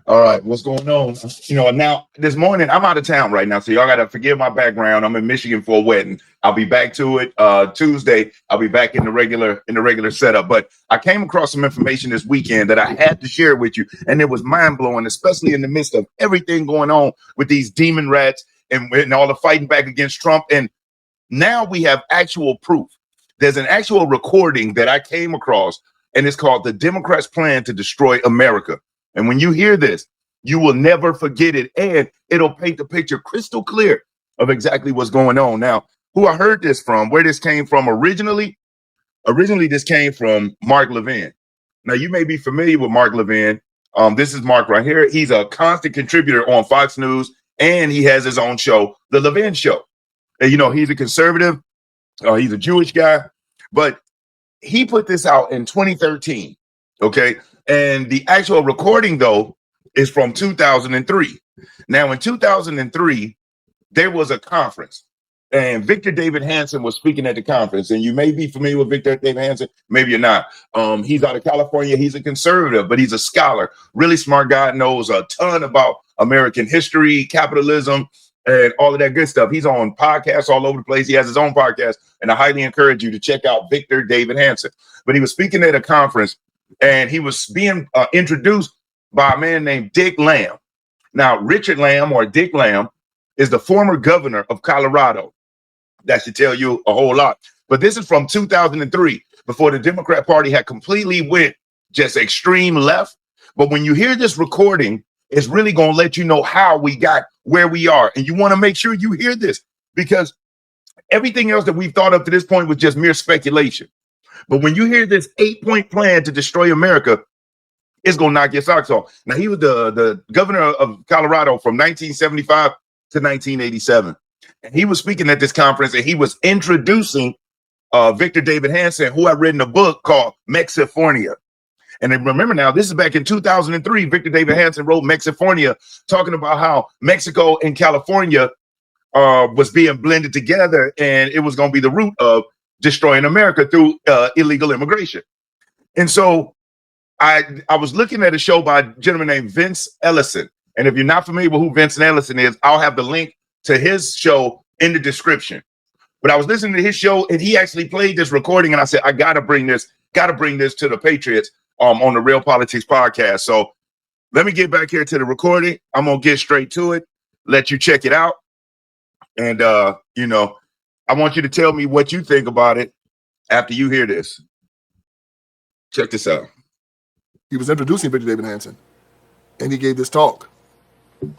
All right, what's going on? Now this morning I'm out of town right now, so y'all gotta forgive my background. I'm in Michigan for a wedding. I'll be back to it Tuesday. I'll be back in the regular setup. But I came across some information this weekend that I had to share with you, and it was mind blowing, especially in the midst of everything going on with these demon rats and all the fighting back against Trump. And now we have actual proof. There's an actual recording that I came across, and it's called "The Democrats' Plan to Destroy America." And when you hear this, you will never forget it. And it'll paint the picture crystal clear of exactly what's going on. Now, who I heard this from, where this came from originally this came from Mark Levin. Now, you may be familiar with Mark Levin. This is Mark right here. He's a constant contributor on Fox News, and he has his own show, The Levin Show. And, he's a conservative. He's a Jewish guy. But he put this out in 2013, okay? And the actual recording, though, is from 2003. Now, in 2003, there was a conference, and Victor David Hanson was speaking at the conference. And you may be familiar with Victor David Hanson. Maybe you're not. He's out of California. He's a conservative, but he's a scholar. Really smart guy, knows a ton about American history, capitalism, and all of that good stuff. He's on podcasts all over the place. He has his own podcast, and I highly encourage you to check out Victor David Hanson. But he was speaking at a conference, and he was being introduced by a man named Dick Lamm. Now, Richard Lamm, or Dick Lamm, is the former governor of Colorado. That should tell you a whole lot. But this is from 2003, before the Democrat Party had completely went just extreme left. But when you hear this recording, it's really going to let you know how we got where we are. And you want to make sure you hear this, because everything else that we've thought up to this point was just mere speculation. But when you hear this 8-point plan to destroy America, it's going to knock your socks off. Now, he was the governor of Colorado from 1975 to 1987. And he was speaking at this conference, and he was introducing Victor David Hanson, who had written a book called Mexifornia. And then remember now, this is back in 2003. Victor David Hanson wrote Mexifornia, talking about how Mexico and California was being blended together, and it was going to be the root of destroying America through illegal immigration. And so I was looking at a show by a gentleman named Vince Ellison. And if you're not familiar with who Vince Ellison is, I'll have the link to his show in the description. But I was listening to his show, and he actually played this recording, and I said, I gotta bring this to the Patriots on the Real Politics podcast. So let me get back here to the recording. I'm gonna get straight to it, let you check it out. And I want you to tell me what you think about it after you hear this. Check this out. He was introducing Victor David Hanson, and he gave this talk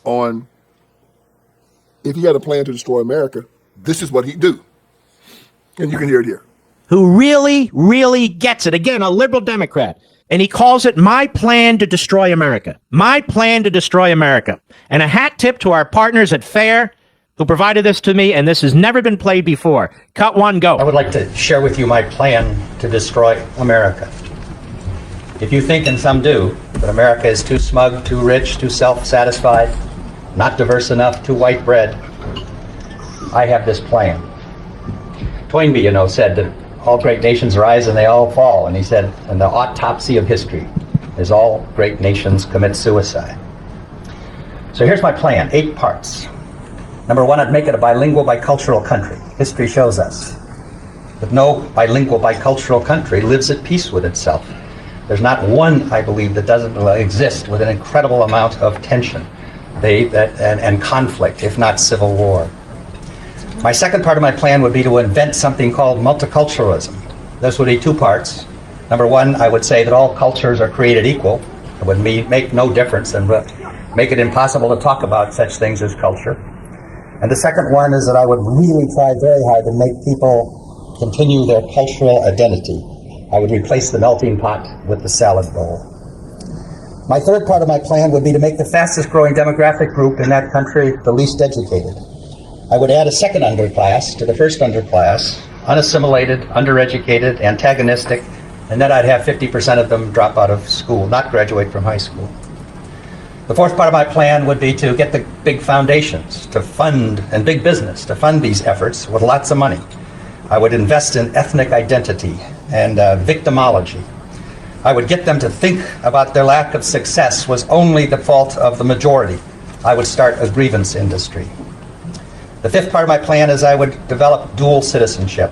on if he had a plan to destroy America, this is what he'd do. And you can hear it here. Who really, really gets it. Again, a liberal Democrat. And he calls it my plan to destroy America. My plan to destroy America. And a hat tip to our partners at FAIR who provided this to me, and this has never been played before. Cut one, go. I would like to share with you my plan to destroy America. If you think, and some do, that America is too smug, too rich, too self-satisfied, not diverse enough, too white bread, I have this plan. Toynbee, said that all great nations rise and they all fall. And he said, in the autopsy of history is all great nations commit suicide. So here's my plan, 8 parts. Number 1, I'd make it a bilingual, bicultural country. History shows us that no bilingual, bicultural country lives at peace with itself. There's not one, I believe, that doesn't exist with an incredible amount of tension and conflict, if not civil war. My second part of my plan would be to invent something called multiculturalism. This would be 2 parts. Number 1, I would say that all cultures are created equal. It would make no difference and make it impossible to talk about such things as culture. And the second one is that I would really try very hard to make people continue their cultural identity. I would replace the melting pot with the salad bowl. My third part of my plan would be to make the fastest growing demographic group in that country the least educated. I would add a second underclass to the first underclass, unassimilated, undereducated, antagonistic, and then I'd have 50% of them drop out of school, not graduate from high school. The fourth part of my plan would be to get the big foundations to fund, and big business to fund these efforts with lots of money. I would invest in ethnic identity and victimology. I would get them to think about their lack of success was only the fault of the majority. I would start a grievance industry. The fifth part of my plan is I would develop dual citizenship.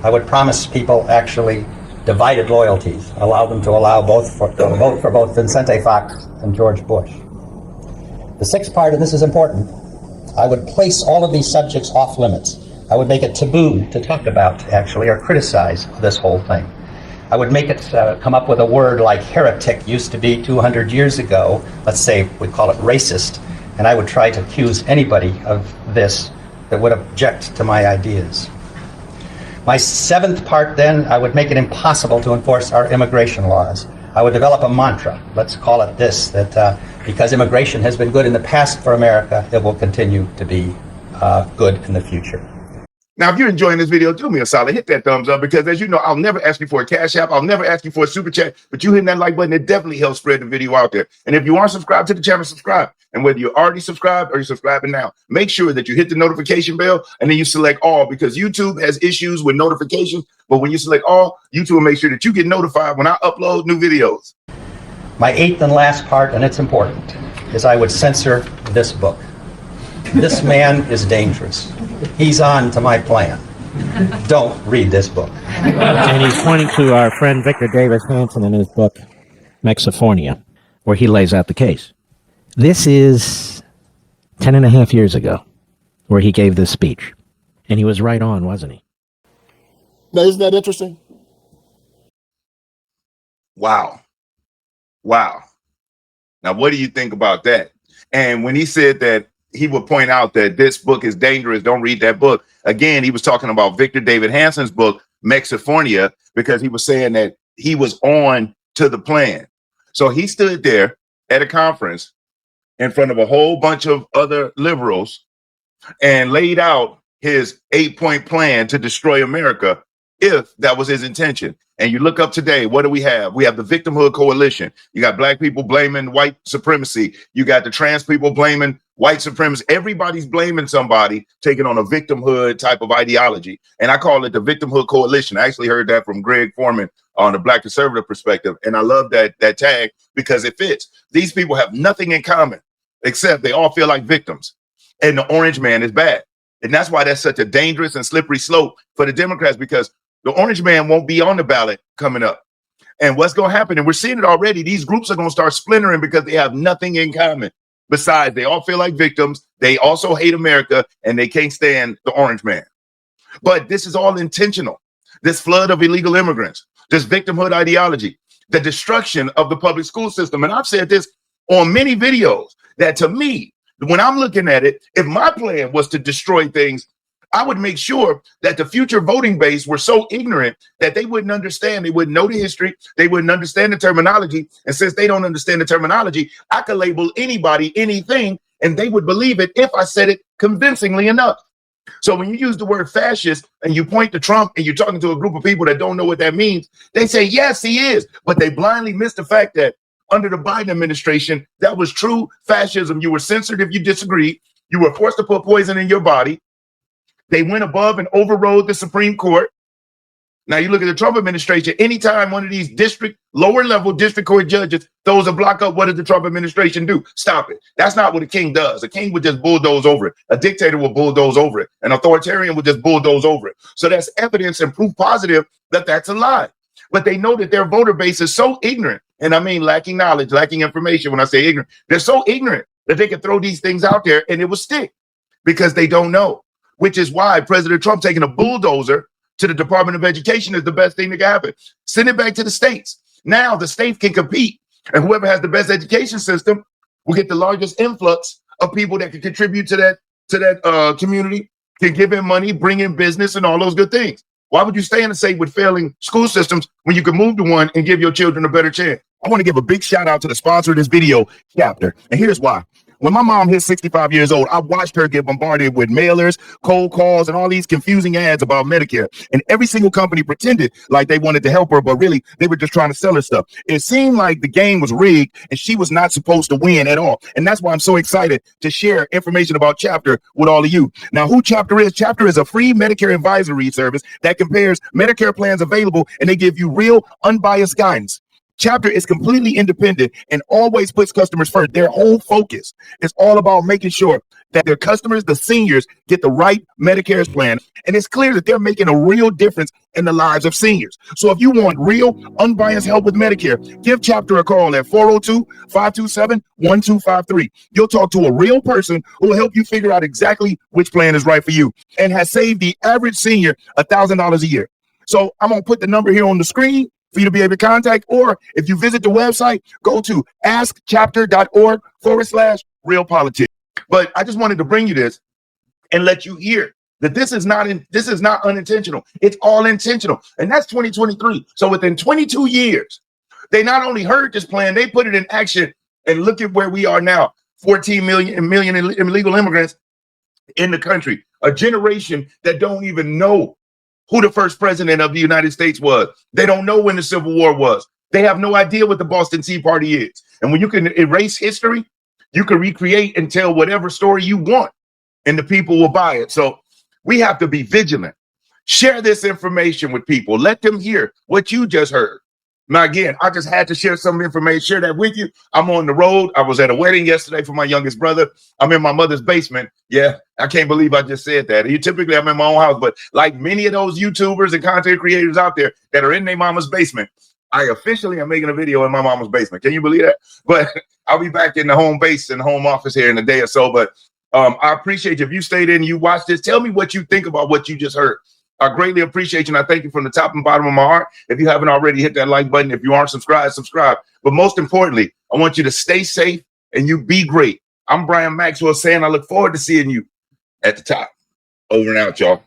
I would promise people actually divided loyalties, allow them to vote for both Vicente Fox and George Bush. The sixth part, and this is important, I would place all of these subjects off limits. I would make it taboo to talk about, actually, or criticize this whole thing. I would make it come up with a word like heretic used to be 200 years ago. Let's say we call it racist. And I would try to accuse anybody of this that would object to my ideas. My seventh part, then, I would make it impossible to enforce our immigration laws. I would develop a mantra, let's call it this, that because immigration has been good in the past for America, it will continue to be good in the future. Now, if you're enjoying this video, do me a solid, hit that thumbs up, because as you know, I'll never ask you for a cash app. I'll never ask you for a super chat, but you hitting that like button, it definitely helps spread the video out there. And if you aren't subscribed to the channel, subscribe. And whether you're already subscribed or you're subscribing now, make sure that you hit the notification bell and then you select all, because YouTube has issues with notifications. But when you select all, YouTube will make sure that you get notified when I upload new videos. My eighth and last part, and it's important, is I would censor this book. This man is dangerous. He's on to my plan. Don't read this book. And he's pointing to our friend Victor Davis Hanson in his book, Mexifornia, where he lays out the case. This is 10 and a half years ago, where he gave this speech. And he was right on, wasn't he? Now, isn't that interesting? Wow. Wow. Now, what do you think about that? And when he said that he would point out that this book is dangerous, don't read that book. Again, he was talking about Victor David Hanson's book, Mexifornia, because he was saying that he was on to the plan. So he stood there at a conference in front of a whole bunch of other liberals and laid out his 8-point plan to destroy America, if that was his intention. And you look up today, what do we have? We have the Victimhood Coalition. You got black people blaming white supremacy. You got the trans people blaming white supremacy. Everybody's blaming somebody, taking on a victimhood type of ideology. And I call it the Victimhood Coalition. I actually heard that from Greg Foreman on the Black conservative perspective. And I love that tag because it fits. These people have nothing in common, except they all feel like victims. And the orange man is bad. And that's why that's such a dangerous and slippery slope for the Democrats, because the orange man won't be on the ballot coming up. And what's going to happen, and we're seeing it already, these groups are going to start splintering because they have nothing in common. Besides, they all feel like victims. They also hate America, and they can't stand the orange man. But this is all intentional. This flood of illegal immigrants, this victimhood ideology, the destruction of the public school system. And I've said this on many videos, that to me, when I'm looking at it, if my plan was to destroy things, I would make sure that the future voting base were so ignorant that they wouldn't understand. They wouldn't know the history. They wouldn't understand the terminology. And since they don't understand the terminology, I could label anybody, anything, and they would believe it if I said it convincingly enough. So when you use the word fascist and you point to Trump and you're talking to a group of people that don't know what that means, they say, yes, he is. But they blindly miss the fact that under the Biden administration, that was true fascism. You were censored if you disagreed. You were forced to put poison in your body. They went above and overrode the Supreme Court. Now you look at the Trump administration, anytime one of these lower level district court judges throws a block up, what does the Trump administration do? Stop it. That's not what a king does. A king would just bulldoze over it. A dictator will bulldoze over it. An authoritarian would just bulldoze over it. So that's evidence and proof positive that that's a lie. But they know that their voter base is so ignorant. And I mean, lacking knowledge, lacking information. When I say ignorant, they're so ignorant that they can throw these things out there and it will stick because they don't know. Which is why President Trump taking a bulldozer to the Department of Education is the best thing that can happen. Send it back to the states. Now the states can compete, and whoever has the best education system will get the largest influx of people that can contribute to that community, can give in money, bring in business, and all those good things. Why would you stay in a state with failing school systems when you can move to one and give your children a better chance? I want to give a big shout out to the sponsor of this video, Chapter, and here's why. When my mom hit 65 years old, I watched her get bombarded with mailers, cold calls, and all these confusing ads about Medicare. And every single company pretended like they wanted to help her, but really they were just trying to sell her stuff. It seemed like the game was rigged and she was not supposed to win at all. And that's why I'm so excited to share information about Chapter with all of you. Now, who Chapter is? Chapter is a free Medicare advisory service that compares Medicare plans available, and they give you real unbiased guidance. Chapter is completely independent and always puts customers first. Their whole focus is all about making sure that their customers, the seniors, get the right Medicare's plan. And it's clear that they're making a real difference in the lives of seniors. So if you want real, unbiased help with Medicare, give Chapter a call at 402-527-1253. You'll talk to a real person who will help you figure out exactly which plan is right for you and has saved the average senior $1,000 a year. So I'm going to put the number here on the screen for you to be able to contact, or if you visit the website, go to askchapter.org/realpolitics. But I just wanted to bring you this and let you hear that this is not unintentional. It's all intentional. And that's 2023. So within 22 years, they not only heard this plan, they put it in action, and look at where we are now. 14 million illegal immigrants in the country, a generation that don't even know who the first president of the United States was. They don't know when the Civil War was. They have no idea what the Boston Tea Party is. And when you can erase history, you can recreate and tell whatever story you want, and the people will buy it. So we have to be vigilant. Share this information with people. Let them hear what you just heard. Now, again, I just had to share some information, share that with you. I'm on the road. I was at a wedding yesterday for my youngest brother. I'm in my mother's basement. Yeah, I can't believe I just said that. Typically, I'm in my own house, but like many of those YouTubers and content creators out there that are in their mama's basement, I officially am making a video in my mama's basement. Can you believe that? But I'll be back in the home base and home office here in a day or so. But I appreciate you. If you stayed in, you watched this, tell me what you think about what you just heard. I greatly appreciate you, and I thank you from the top and bottom of my heart. If you haven't already, hit that like button. If you aren't subscribed, subscribe. But most importantly, I want you to stay safe and you be great. I'm Brian Maxwell saying I look forward to seeing you at the top. Over and out, y'all.